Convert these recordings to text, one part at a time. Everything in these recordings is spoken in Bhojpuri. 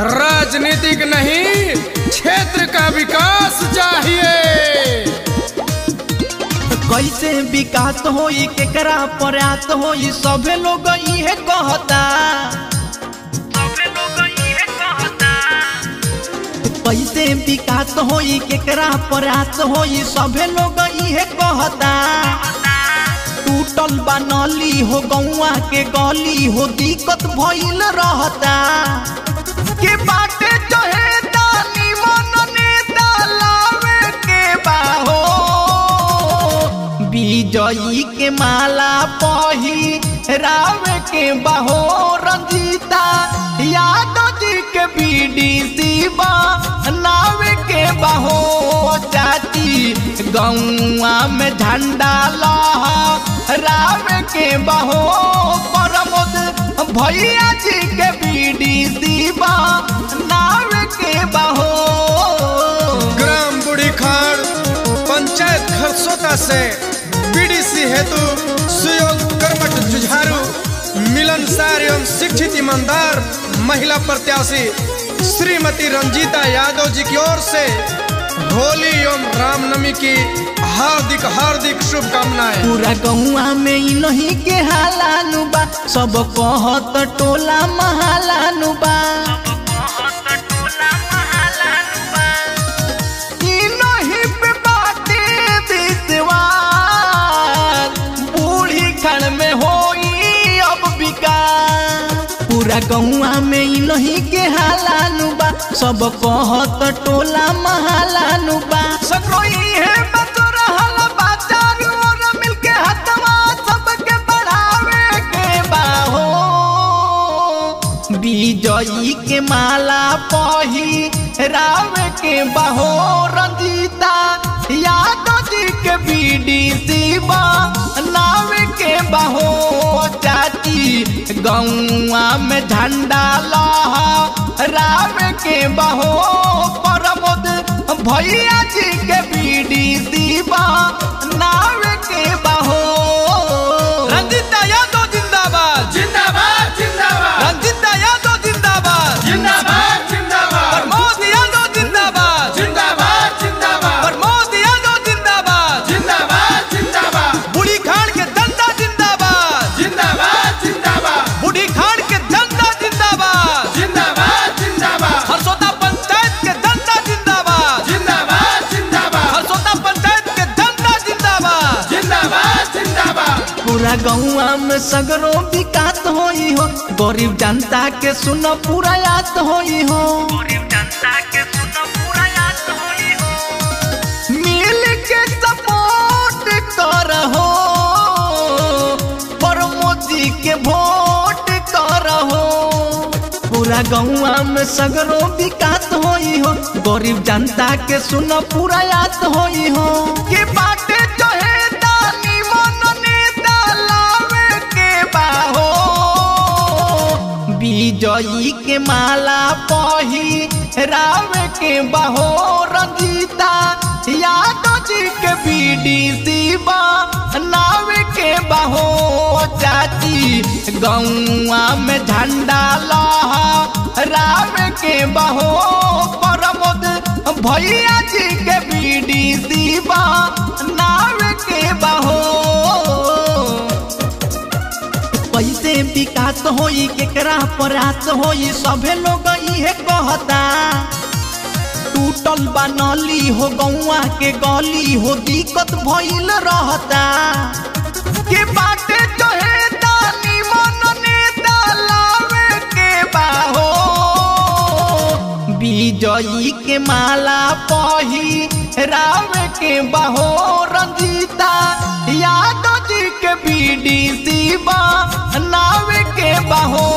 राजनीतिक नहीं, क्षेत्र का विकास चाहिए। कैसे विकास होई, केकरा प्रयास होई, सभे लोग इहे कहता। कैसे विकास होई, केकरा प्रयास होई, सभे लोग इहे कहता। टूटल बा नली हो, गौवा के गली हो, दिक्कत भइल रहता। के बाटे चाहे दानी मन नेता लावे के बाहो, विजयी के माला पही रावे के बाहो। रंजीता यादव जी के बीडीसी बनावे के बाहो। चाची गौवा में झंडा लहरावे के बाहो। प्रमोद भैया जी के बीडीसी बनावे के बाहो। ग्राम बूढ़ी खाड़ पंचायत खरसोता से बीडीसी हेतु सुयोग कर्मठ जुझारू मिलनसार एवं शिक्षित ईमानदार महिला प्रत्याशी श्रीमती रंजीता यादव जी की ओर से होली एवं रामनवमी की हार्दिक हार्दिक शुभकामनाएं। पूरा गौवा में इन्हीं के हालानु बा, सब कहत टोला महलानु बा। इन्हीं पे बाटे विश्वास, बूढ़ी खड़ में होई अब विकास। पूरा गौवा में इन्हीं के हालानु बा, सब कहत टोला महलानु बा। सकरोई है बतुर हल बाजार और मिलके हथवा सबके बढ़ावे के बाहो। विजयी के माला पही रावे के बाहो। रंजीता यादव जी के बीडीसी बनावे के बाहो। चाची गौवा में झंडा लहरावे के बाहो। प्रमोद भैया जी के बीडीसी बनावे के बाहो। रंजीता यादव जिंदाबाद जिंदाबाद जिंदाबाद। रंजीता यादव जिंदाबाद जिंदाबाद जिंदाबाद। प्रमोद यादव जिंदाबाद जिंदाबाद जिंदाबाद। प्रमोद यादव जिंदाबाद जिंदाबाद जिंदाबाद। बूढ़ी खाड़ के जनता जिंदाबाद जिंदाबाद जिंदाबाद। बूढ़ी खाड़ के जनता जिंदाबाद जिंदाबाद जिंदाबाद। हरसोता पंचायत के जनता जिंदाबाद जिंदाबाद जिंदाबाद। हरसोता पंचायत के जनता जिंदाबाद जिंदाबाद जिंदाबाद। पूरा गौवा में सगरो विकास होई हो, गरीब जनता के सुन पूरा याद होई हो। मिल के सपोर्ट करहो, प्रमोद जी के वोट करहो। पूरा गौवा में सगरो विकास होई हो, गरीब जनता के सुन पूरा याद होई हो। के बाटे चाहे दानी मन नेता लावे के बाहो, विजयी के माला पही रावे के बाहो। रंजीता यादव जी के बीडीसी बनावे के बाहो। चाची गौवा में झंडा लहरावे के बाहो। प्रमोद भैया जी के बीडीसी बनावे के बाहो। कैसे विकास होई, केकरा प्रयास होई, सभे लोग इहे कहता। टूटल बा नली हो, गौवा के गली हो, दिक्कत भइल रहता। के बाटे चाहे दानी मन नेता लावे के बाहो। विजयी के माला पही रावे के बाहो। रंजीता यादव जी के बीडीसी बनावे के बाहो।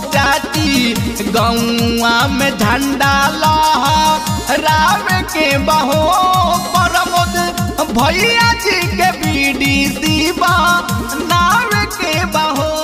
चाची गौवा में झंडा लहरावे के बाहो। प्रमोद भैया जी के बीडीसी बनावे के बाहो।